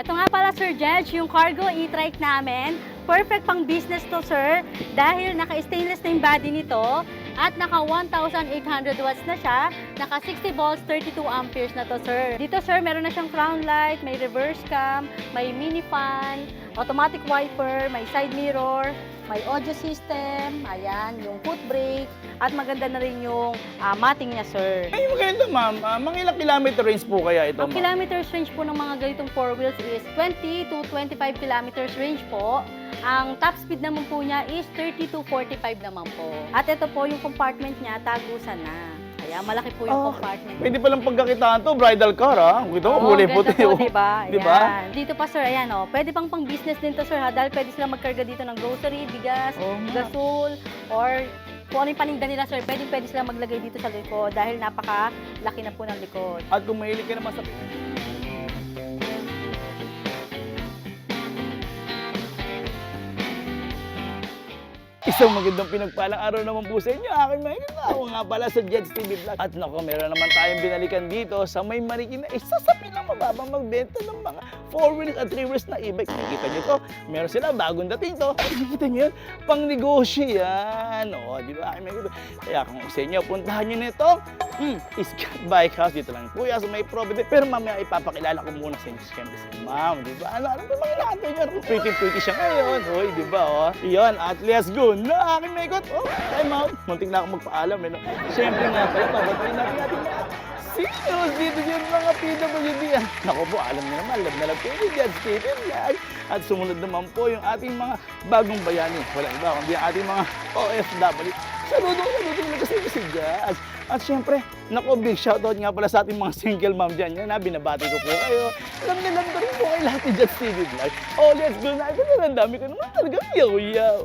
Ito nga pala, Sir Judge, yung cargo e-trike namin. Perfect pang business to, sir. Dahil naka-stainless na yung body nito at naka 1,800 watts na siya. Naka 60 volts, 32 amperes na to, sir. Dito, sir, meron na siyang crown light, may reverse cam, may mini fan, automatic wiper, may side mirror, may audio system, ayan, yung foot brake, at maganda na rin yung mating niya, sir. Ay, maganda, ma'am. Mga ilang kilometer range po kaya ito, Ang ma'am? kilometers range po ng mga ganitong four wheels is 20 to 25 kilometers range po. Ang top speed naman po niya is 30 to 45 naman po. At ito po yung compartment niya, tagusan na. Kaya malaki po yung compartment. Pwede palang pagkakitaan to, bridal car, ha? Kita mo, kulay puti. Ganda po, diba? Diba? Ayan. Dito pa, sir, ayan, oh. Pwede pang business din to, sir, ha? Dahil pwede sila magkarga dito ng grocery, bigas, gasol, or kung ano yung paninda nila, sir, pwede sila maglagay dito sa likod dahil napaka-laki na po ng likod. At kung mahilig ka naman sa... Isang magandang pinagpalang araw naman po sa inyo, aking mga kaibigan. Ako nga pala sa Jets TV Vlog. At naku, meron naman tayong binalikan dito sa may Marikina. Isa sa pinamababang magbenta ng mga 4-wheels at 3-wheels na e-bike. Nakikita nyo to, meron sila bagong dating to. Ay, nakikita nyo yun, pang negosyo yan. O, di ba, aking mga kaibigan. Kaya kung sa inyo, puntahan nyo nito. Iskat Bike House, dito lang po yan sa may Providence. Pero mamaya ipapakilala ko muna sa inyo, siyempre si ma'am, di ba? Ano ba mga natin yun? Pretty siya ngayon. Hoy, di ba, oh? Iyon, at let's go na aking may ikot. Oh, ay ma'am, muntik na ako magpaalam, eh, no? Siyempre nga pala, babatayin natin lahat. Serious dito yung mga PWD. Naku po, alam niyo naman, love na love kayo dyan, Stephen Lag. At sumunod naman po yung ating mga bagong bayani. Walang iba, kundi ang ating mga OFW. Saludo na kasi si Jazz. At syempre, naku, big shoutout nga pala sa ating mga single mom dyan. Yan na, binabati ko po kayo. Alam na rin po kay lahat ni Jazz TV Vlog. Oh, let's go na. Ito na, ang dami ko naman talagang yaw-yaw.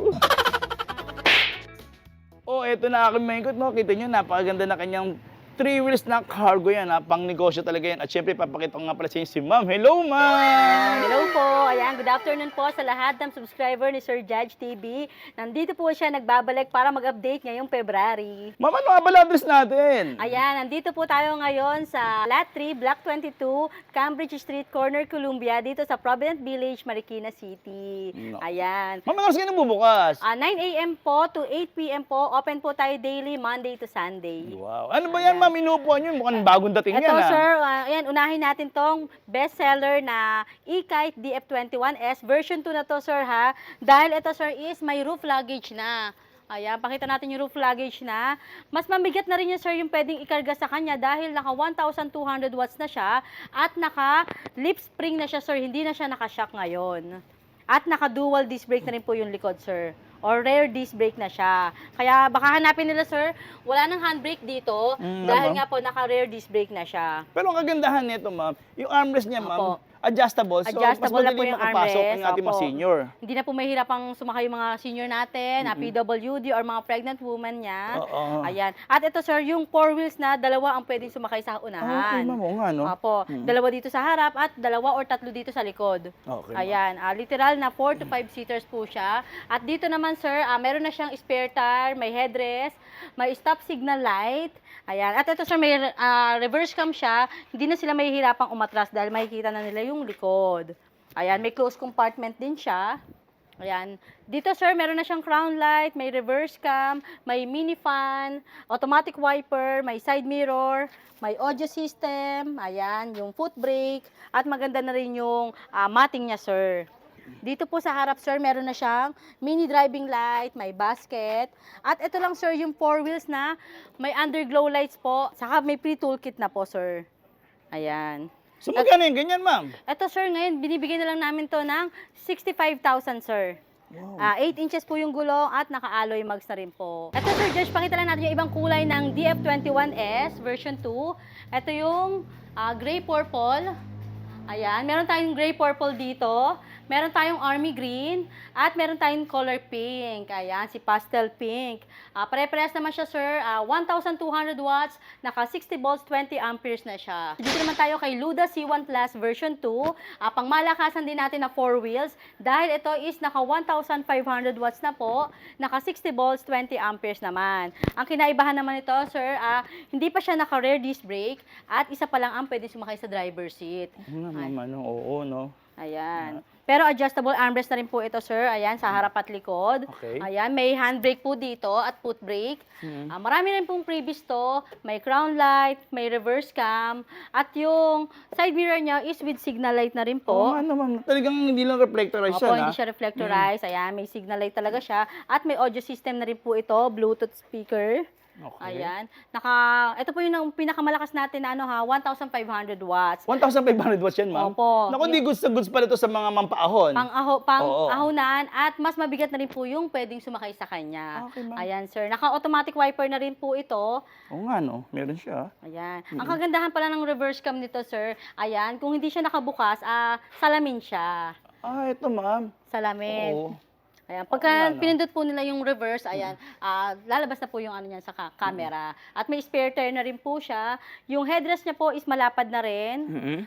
Oh, eto na aking maingkot, no? Kita nyo, napakaganda na kanyang 3 wheels na cargo yan, ha? Pang negosyo talaga yan. At syempre, papakita ko nga pala sa inyo si ma'am. Hello, ma'am! Hello po. Ayan, good afternoon po sa lahat ng subscriber ni Sir Judge TV. Nandito po siya nagbabalik para mag-update ngayong February. Ma'am, ano nga pala address natin? Ayan, nandito po tayo ngayon sa Lot 3, Block 22, Cambridge Street, Corner, Columbia, dito sa Provident Village, Marikina City. No. Ayan. Ma'am, ano kayo bubukas? 9 a.m. po to 8 p.m. po. Open po tayo daily, Monday to Sunday. Wow. Ano ba yan, ma'am? Inuupuan nyo? Mukhang bagong dating Ito, yan, ha? sir, ayan, unahin natin tong bestseller na e-kite DF21S. Version 2 na to, sir, ha? Dahil ito, sir, is may roof luggage na. Ayan, pakita natin yung roof luggage na. Mas mabigat na rin yun, sir, yung pwedeng ikarga sa kanya dahil naka 1,200 watts na siya at naka lip spring na siya, sir. Hindi na siya naka-shock ngayon. At naka dual disc brake na rin po yung likod, sir. Or rear disc brake na siya. Kaya baka hanapin nila, sir, wala nang handbrake dito dahil nga po naka-rear disc brake na siya. Pero ang kagandahan nito, ma'am, yung armrest niya, ma'am, Opo. adjustable. So, Adjustable mas na po madali yung makapasok armrest. ang ating mga Opo. senior. Hindi na po mahirapang sumakay yung mga senior natin, PWD or mga pregnant woman niya. Oo. Ayan. At ito, sir, yung 4 wheels na dalawa ang pwedeng sumakay sa Okay, unahan. ma'am, oo nga, no? Opo. Dalawa dito sa harap at dalawa or tatlo dito sa likod. Okay, ma'am. Ayan. Literal na 4 to 5 seaters po siya. At dito naman, sir, meron na siyang spare tire, may headrest, may stop signal light. Ayan. At ito, sir, may reverse cam siya. Hindi na sila mahihirapang umatras dahil makikita na nila yung likod. Ayan. May closed compartment din siya. Ayan. Dito, sir, meron na siyang crown light, may reverse cam, may mini fan, automatic wiper, may side mirror, may audio system, ayan, yung foot brake, at maganda na rin yung mating niya, sir. Dito po sa harap, sir, meron na siyang mini driving light, may basket. At ito lang, sir, yung 4 wheels na may underglow lights po. Saka may pre-toolkit na po, sir. Ayan. So, magkano yung ganyan, ma'am? Ito, sir, ngayon, binibigyan na lang namin to ng 65,000, sir. Wow. 8 inches po yung gulong at naka-alloy mags na rin po. Ito, Sir Josh, pakita lang natin yung ibang kulay ng DF21S version 2. Ito yung gray purple. Ayan, meron tayong gray purple dito. Meron tayong army green at meron tayong color pink. Ayan, si pastel pink. Pare-parehas naman siya, sir. 1,200 watts, naka 60 volts, 20 amperes na siya. Dito naman tayo kay Luda C1 Plus version 2. Pangmalakasan din natin na 4 wheels dahil ito is naka 1,500 watts na po, naka 60 volts, 20 amperes naman. Ang kinaibahan naman ito, sir, hindi pa siya naka rear disc brake at isa pa lang ang pwede sumakay sa driver seat. Ma'am, ano, oo, no? Ayan. Pero adjustable armrest na rin po ito, sir. Ayan, sa harap at likod. Okay. Ayan, may handbrake po dito at foot brake. Marami rin pong previous to. May crown light, may reverse cam, at yung side mirror niya is with signal light na rin po. Ano, ma'am. Talagang hindi lang reflectorized Opo, siya, hindi siya reflectorized. Ayan, may signal light talaga siya. At may audio system na rin po ito, Bluetooth speaker. Okay. Ayan. Ito po yung pinakamalakas natin na 1,500 watts. 1,500 watts yan, ma'am? Opo. Naku, di goods na goods pala ito sa mga mampaahon. Oo. Ahonan at mas mabigat na rin po yung pwedeng sumakay sa kanya. Okay, ma'am. Ayan, sir. Naka-automatic wiper na rin po ito. Oo nga, no? Meron siya. Ayan. Ang kagandahan pala ng reverse cam nito, sir, ayan, kung hindi siya nakabukas, salamin siya. Ito, ma'am. Salamin. Oo. Ayan, pagka pinindot po nila yung reverse, ayan, lalabas na po yung ano niyan sa camera. At may spare tire na rin po siya. Yung headrest niya po is malapad na rin.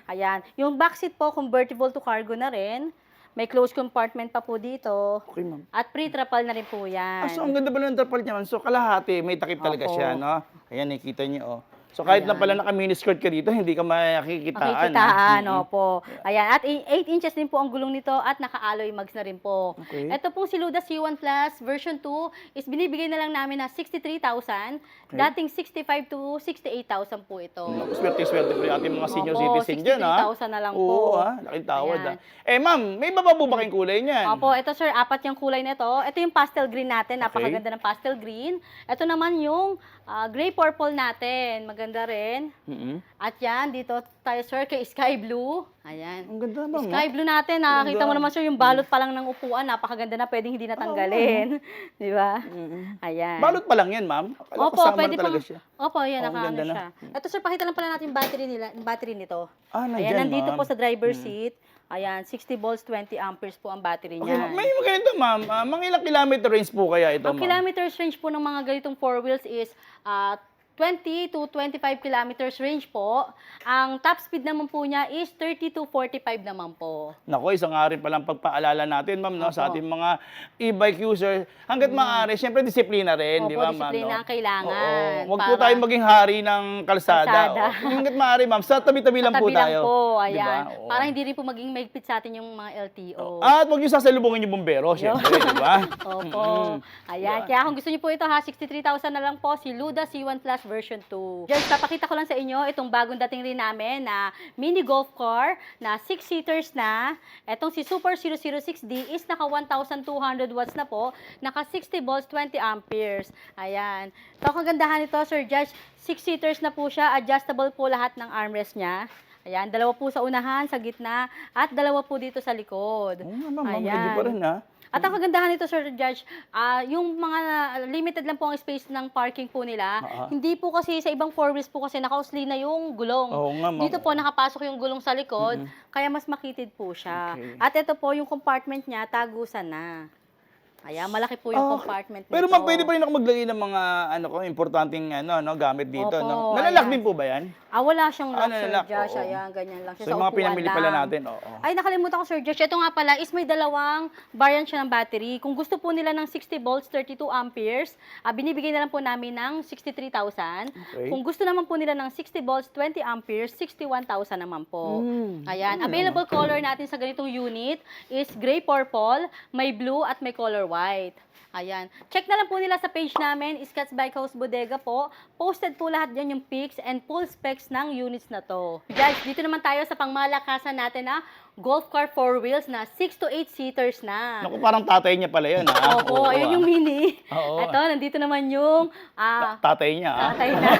Ayan. Yung back seat po, convertible to cargo na rin. May closed compartment pa po dito. Okay, ma'am. At pre-trapal na rin po yan. So, ang ganda pala ng trapal niya, ma'am. So, kalahati, may takip talaga Opo. siya, no? Ayan, nakikita niyo, oh. So, kahit na Ayan. pala naka-miniskirt ka dito, hindi ka makikitaan. Makikitaan, opo. Ayan, at 8 inches din po ang gulong nito at naka-alloy mags na rin po. Okay. Ito pong si Luda C1 Plus version 2 is binibigay na lang namin na 63,000. Dating 65 to 68,000 po ito. Swerte-swerte po yung ating mga senior Opo, citizen dyan, ha? 63,000 na lang po. Oo, ha? Laking tawad, Ayan. ha? Ma'am, may baba po ba kayong kulay niyan? Opo, ito sir, 4 yung kulay nito. Ito yung pastel green natin, napakaganda ng pastel green. Ito naman yung gray purple natin, maganda rin. At yan, dito tayo sir kay sky blue. Ayan. Ang ganda naman, Sky blue natin, nakakita mo naman sir, yung balot pa lang ng upuan, napakaganda na, pwedeng hindi natanggalin. Di ba? Ayan. Balot pa lang yan, ma'am. Akala ko Opo, kasama pwede na talaga pang, siya. opo, yan, Oh, ang nakaano ganda na. siya. Ito sir, pakita lang pala natin yung battery nito. Nandyan, Ayan, nandito ma'am. po sa driver seat. Ayan, 60 volts, 20 amperes po ang battery Okay, niya. may maganda, ma'am. Mga ilang kilometer range po kaya ito, Ang ma'am? kilometers range po ng mga ganitong four wheels is 20 to 25 kilometers range po. Ang top speed naman po niya is 30 to 45 naman po. Nako, isang nga rin palang pagpaalala natin, ma'am, no, sa Opo. ating mga e-bike user. Hanggat maaari, syempre disiplina rin, di Opo, ba, ma'am? disiplina no? ang kailangan. Oo. Huwag po Para- tayong maging hari ng kalsada. Kalsada. Hanggat maaari, ma'am, sa tabi-tabi lang po Tabi lang tayo. po, Di ba? ayan. Oo. Para hindi rin po maging mahigpit sa atin yung mga LTO. At huwag niyo sasalubungin yung bumbero, syempre, di ba? Opo. Ayan. Kaya kung gusto niyo po ito ha, 63,000 na lang po si Luda C1 Plus version 2. Just papakita ko lang sa inyo itong bagong dating rin namin na mini golf car na 6-seaters na. Etong si Super 006D is naka 1,200 watts na po. Naka 60 volts, 20 amperes. Ayan. Ito ang kagandahan nito, Sir Judge. 6-seaters na po siya. Adjustable po lahat ng armrest niya. Ayan, 2 po sa unahan, sa gitna, at 2 po dito sa likod. Oo nga, ma'am, ready pa rin, ha? At ang kagandahan nito, Sir Judge, yung mga limited lang po ang space ng parking po nila. Hindi po kasi sa ibang four wheels po kasi nakausli na yung gulong. Oo nga, ma'am. Dito po nakapasok yung gulong sa likod, kaya mas makitid po siya. Okay. At ito po, yung compartment niya, tagusan na. Kaya malaki po yung compartment nito. Pero ma'am, pwede pa rin ako maglagay ng mga importanteng gamit dito, Opo, no? Nalalak ayan. din po ba yan? Wala siyang lock, Sir nalalak, Josh. oo. Ayan, ganyan lang siya So, sa yung mga upuan pinamili pala lang. natin, oo. Ay, nakalimutan ko, Sir Josh. Ito nga pala is may 2 variant siya ng battery. Kung gusto po nila ng 60 volts, 32 amperes, binibigay na lang po namin ng 63,000. Okay. Kung gusto naman po nila ng 60 volts, 20 amperes, 61,000 naman po. Ayan. Available color natin sa ganitong unit is gray purple, may blue at may color white. Ayan. Check na lang po nila sa page namin, Scotts Bike House Bodega po. Posted po lahat dyan yung pics and full specs ng units na to. Guys, dito naman tayo sa pangmalakasan natin na golf car 4 wheels na 6 to 8 seaters na. Naku, parang tatay niya pala yun, ha? Opo, ayun yung mini. Oo. Ito, nandito naman yung Tatay niya, ha? tatay na.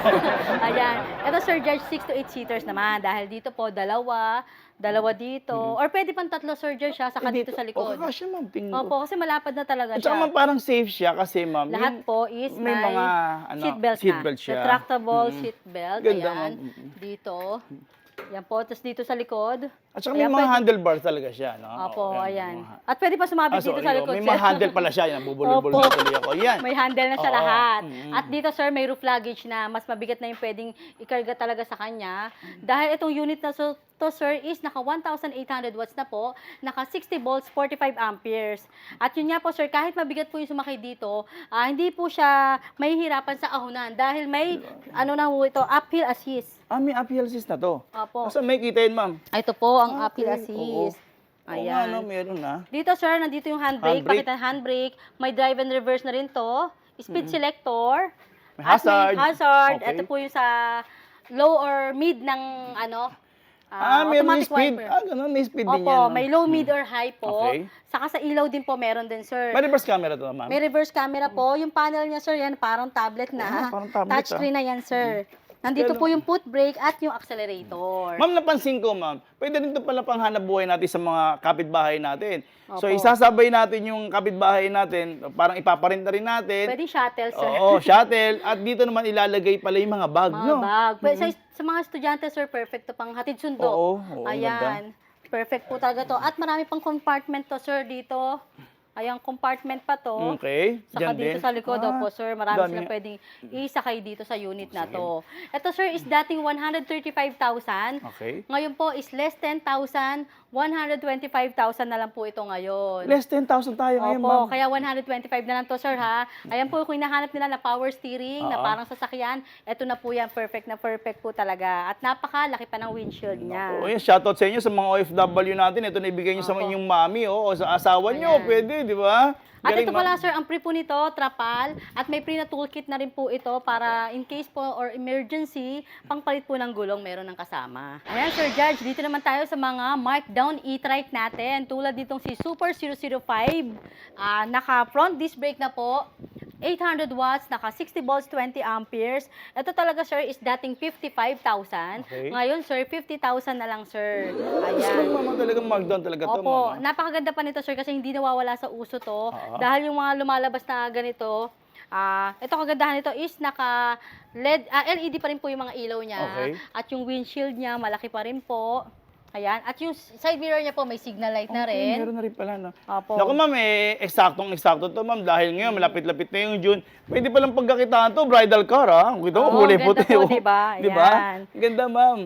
Ayan. Ito, Sir Judge, 6 to 8 seaters naman. Dahil dito po, dalawa dito. Or pwede pang 3, Sir Judge, saka dito sa likod. Kakasya, ma'am, tingin ko. Opo, kasi malapad na talaga At saka, siya. ma'am, parang safe siya kasi, ma'am. Lahat yung- po is may may mga, seatbelt siya. Retractable seatbelt. Ganda, Ayan. ma'am. Dito. Yan po. Tapos dito sa likod. At saka may Ayan, mga pwede- handlebars talaga siya, no? Opo, Oo, ayan. mga- At pwede pa sumabit dito sorry, sa likod. may sir. mga handle pala siya, yan. Bubulol-bulol Opo. na tuloy ako. Yan. May handle na siya Oo. lahat. At dito, sir, may roof luggage na mas mabigat na yung pwedeng ikarga talaga sa kanya. Dahil itong unit na to, sir, is naka 1,800 watts na po, naka 60 volts, 45 amperes. At yun nga po, sir, kahit mabigat po yung sumakay dito, hindi po siya mahihirapan sa ahonan dahil may, uphill assist. May uphill assist na to. Opo. Saan may kita yun, ma'am? Ito po ang Okay, uphill assist. Oo nga, Ayan. no, meron na. Dito sir, nandito yung handbrake. Handbrake. Pakita handbrake. May drive and reverse na rin to. Speed selector. May At hazard. may hazard. Okay. Ito po yung sa low or mid ng Meron yung automatic speed. wiper. Ganun, may speed din Opo, yan. No? may low, mid, or high po. Okay. Saka sa ilaw din po meron din, sir. May reverse camera to, ma'am. May reverse camera po. Yung panel niya, sir, yan parang tablet na. Parang tablet, Touchscreen na yan, sir. Nandito po yung foot brake at yung accelerator. Ma'am, napansin ko, ma'am, pwede rin ito pala pang hanap buhay natin sa mga kapitbahay natin. So, Opo. isasabay natin yung kapitbahay natin, parang ipaparinta rin natin. Pwede shuttle, sir. Oo, shuttle. At dito naman ilalagay pala yung mga bag, Mga no? bag. Sa mga estudyante, sir, perfect to pang hatid sundo. Oo, Ayan. Perfect po talaga to. At marami pang compartment to, sir, dito. Ayan, compartment pa to. Okay. Saka Diyan dito din. sa likod, opo, sir, marami dami silang nga. pwedeng isakay dito sa unit na to. Ito, sir, is dating 135,000. Okay. Ngayon po is less 10,000, 125,000 na lang po ito ngayon. Less 10,000 tayo ngayon, ma'am. Opo, kaya 125 na lang to, sir, ha? Ayan po kung hinahanap nila na power steering, na Oo. parang sasakyan. Ito na po yan, perfect na perfect po talaga. At napakalaki pa ng windshield niya. O yan, shoutout sa inyo sa mga OFW natin. Ito na ibigay nyo sa Opo. inyong mami o sa asawa nyo. Ayan. Pwede, di ba? At ito Galing, pala, ma'am. sir, ang pre po nito, trapal, at may pre na toolkit na rin po ito para in case po or emergency, pangpalit po ng gulong, meron ng kasama. Ayan, Sir Judge, dito naman tayo sa mga markdown e-trike natin. Tulad ditong si Super 005, naka front disc brake na po, 800 watts, naka 60 volts, 20 amperes. Ito talaga, sir, is dating 55,000. Okay. Ngayon, sir, 50,000 na lang, sir. Gusto Ayan. ko, mama, talagang markdown talaga to, Opo, mama. napakaganda pa nito, sir, kasi hindi nawawala sa uso to. Oo. Dahil yung mga lumalabas na ganito, ito kagandahan nito is naka LED pa rin po yung mga ilaw niya. Okay. At yung windshield niya, malaki pa rin po. Ayan. At yung side mirror niya po, may signal light na Okay, rin. meron na rin pala, no? Opo. Naku, ma'am, eksaktong-eksakto to, ma'am. Dahil ngayon, malapit-lapit na yung June. Pwede palang pagkakitaan to, bridal car, ha? Kita mo, Oo, kulay ganda puti. po, oh. diba? Diba? Ayan. Ganda, ma'am.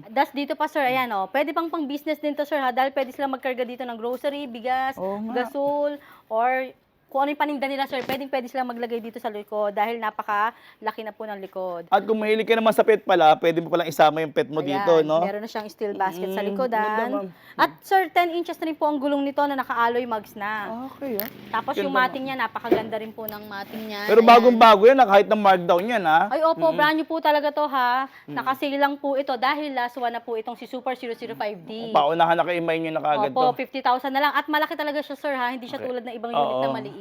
Das dito pa, sir, ayan, pwede pang business din to, sir, ha? Dahil pwede sila magkarga dito ng grocery, bigas, Oo nga. gasol, or kung ano yung paninda nila, sir, pwede sila maglagay dito sa likod dahil napaka-laki na po ng likod. At kung mahilig ka naman sa pet pala, pwede mo palang isama yung pet mo Ayan, dito, no? meron na siyang steel basket sa ganda, likodan. ma'am. At sir, 10 inches na rin po ang gulong nito na naka-alloy mugs na. Okay, ah. Tapos Ganda, yung mating niya, napakaganda rin po ng mating niya. Pero Ayan. bagong-bago yan, kahit na markdown yan, ha? Ay, opo, brand new po talaga to, ha. Nakasale lang po ito dahil last one na po itong si Super 005D. Paunahan na kay Imay nyo na kagad Opo, to. 50,000 na lang. At malaki talaga siya, sir, ha. Hindi siya Okay. tulad ng ibang unit na Oo. maliit.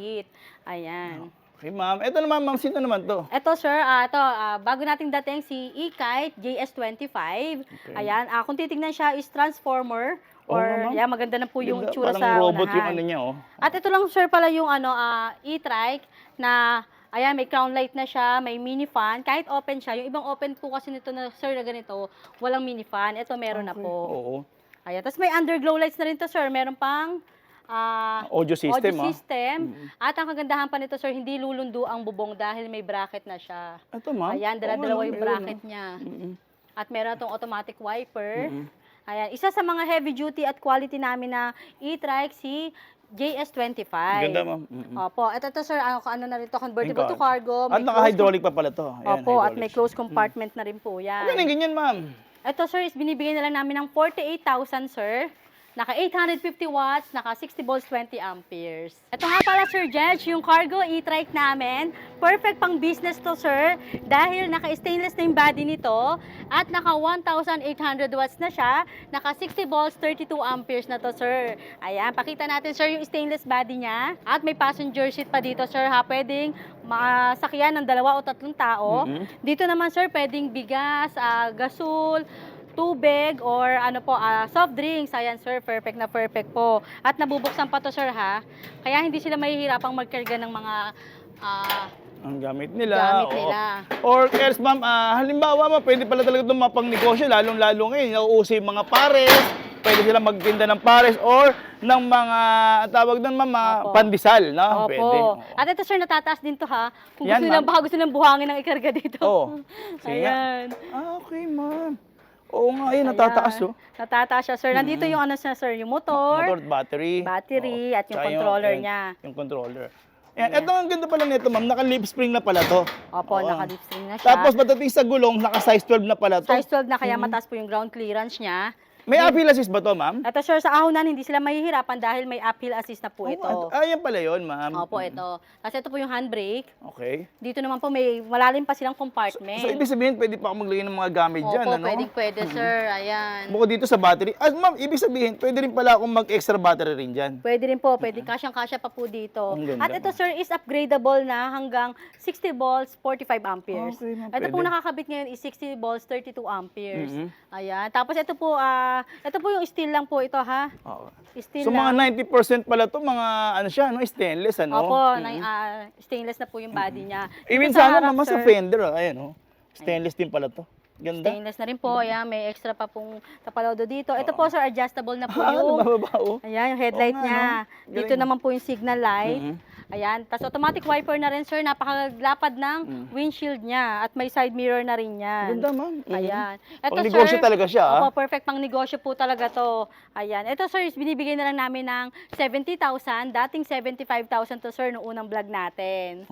Ayan. Okay, ma'am. Ito naman, ma'am, sino naman to? Ito, sir, bago nating dating si E-Kite JS25. Ayan, kung titignan siya is transformer Oo or nga, ma'am. yeah, maganda na po yung Ganda, itsura parang sa robot unahan. yung ano niya, oh. At ito lang, sir, pala yung e-trike na ayan, may crown light na siya, may mini fan. Kahit open siya, yung ibang open po kasi nito na, sir, na ganito, walang mini fan. Ito meron na Okay, po. Oo. Ayan, tapos may underglow lights na rin to, sir. Meron pang Audio system, audio ah. system. At ang kagandahan pa nito, sir, hindi lulundo ang bubong dahil may bracket na siya. Ito, ma'am. Ayan, dala-dalawa yung bracket niya. niya. Mm-mm. At meron itong automatic wiper. Ayan, isa sa mga heavy duty at quality namin na e-trike si JS25. Ganda, ma'am. Opo, ito sir, ano na rin to, convertible to Yung cargo. At may naka-hydraulic pa pala to. Ayan, Opo, at may hydraulics. closed compartment na rin po yan. Ganyan, ganyan, ma'am. Ito sir, is binibigay na lang namin ng 48,000 sir. Naka 850 watts, naka 60 volts, 20 amperes. Ito nga pala Sir Judge, yung cargo e-trike namin. Perfect pang business to sir, dahil naka stainless na yung body nito at naka 1,800 watts na siya, naka 60 volts, 32 amperes na to sir. Ayan, pakita natin sir yung stainless body niya. At may passenger seat pa dito sir ha, pwedeng masakyan ng 2 o 3 tao. Dito naman sir, pwedeng bigas, gasol, tubig or soft drinks. Ayan sir, perfect na perfect po. At nabubuksan pa to sir ha. Kaya hindi sila mahihirapang magkarga ng mga Ang gamit nila. gamit oo. nila. Or else, ma'am, halimbawa, ma'am, pwede pala talaga itong mapang-negosyo, lalong-lalo ngayon, nauuso yung mga pares, pwede sila magtinda ng pares or ng mga, tawag doon, ma'am, Opo. pandesal, no? Opo. Pwede. Oo. At ito sir, natataas din to ha. Kung Yan, gusto nilang, ma'am. baka gusto nilang buhangin ng ikarga dito. Oo. Sige nga. Ayan. Okay, ma'am. Oo nga, ayun, natataas, oh. Natataas siya sir. Nandito yung sir, yung motor, Motor, battery. battery, Oo. at yung Tsaka controller ayan, niya. Yung controller. Ayan, ito ang ganda pala nito, ma'am. Naka-lip spring na pala to. Opo, Oo. naka-lipstring na siya. Tapos pagdating sa gulong, naka-size 12 na pala to. Size 12 na kaya mataas po yung ground clearance niya. May appeal assist ba to, ma'am? Ito sir, sa ahonan hindi sila mahihirapan dahil may uphill assist na po ito. Yan pala yun, ma'am. Opo, ito. Kasi ito po yung handbrake. Okay. Dito naman po may malalim pa silang compartment. So, ibig sabihin, pwede pa ako maglagay ng mga gamit dyan, Opo, ano? pwede sir. Ayan. Bukod dito sa battery. Ma'am, ibig sabihin, pwede rin pala akong mag-extra battery rin dyan. Pwede rin po, kasyang-kasya pa po dito. Ang ganda. At ito sir is upgradable na hanggang 60 volts, 45 amperes. Okay, ma'am, Ito pwede. pong nakakabit ngayon is 60 volts, 32 amperes. Mhm. Ayan. Tapos ito po yung steel lang po ito ha. Oo. Steel So, lang. mga 90% pala to mga, ano siya, no? Stainless, ano? Opo, Mhm. stainless na po yung body niya. Even Dito sana, harap, mama, sa sir, fender, ayan, oh. Stainless din pala to. Ganda. stainless na rin po. Ayan, may extra pa pong tapalodo dito. Ito po sir, adjustable na po Ano, yung mababa, oh. ayan, yung headlight Oo nga, niya. no? Dito Galing. naman po yung signal light. Mhm. Ayan, tapos automatic wiper na rin sir, napakalapad ng windshield niya at may side mirror na rin yan. Ganda, ma'am. Mhm. Ayan. Ito Pang negosyo sir, talaga siya, ah. Opo, perfect pang negosyo po talaga to. Ayan. Ito sir, binibigay na lang namin ng 70,000, dating 75,000 to sir noong unang vlog natin.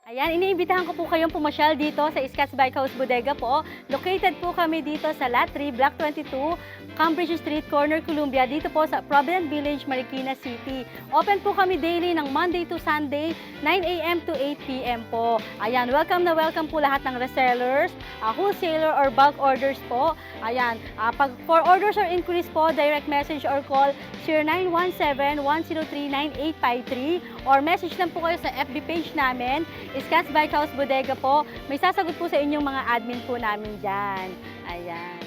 Ayan, iniimbitahan ko po kayong pumasyal dito sa Scotts Bike House Bodega po. Located po kami dito sa Lot 3, Block 22, Cambridge Street, Corner, Columbia, dito po sa Provident Village, Marikina City. Open po kami daily ng Monday to Sunday, 9 a.m. to 8 p.m. po. Ayan, welcome na welcome po lahat ng resellers, wholesaler or bulk orders po. Ayan, pag for orders or inquiries po, direct message or call 0917-103-9853 or message lang po kayo sa FB page namin, Scotts Bike House Bodega po. May sasagot po sa inyong mga admin po namin dyan. Ayan.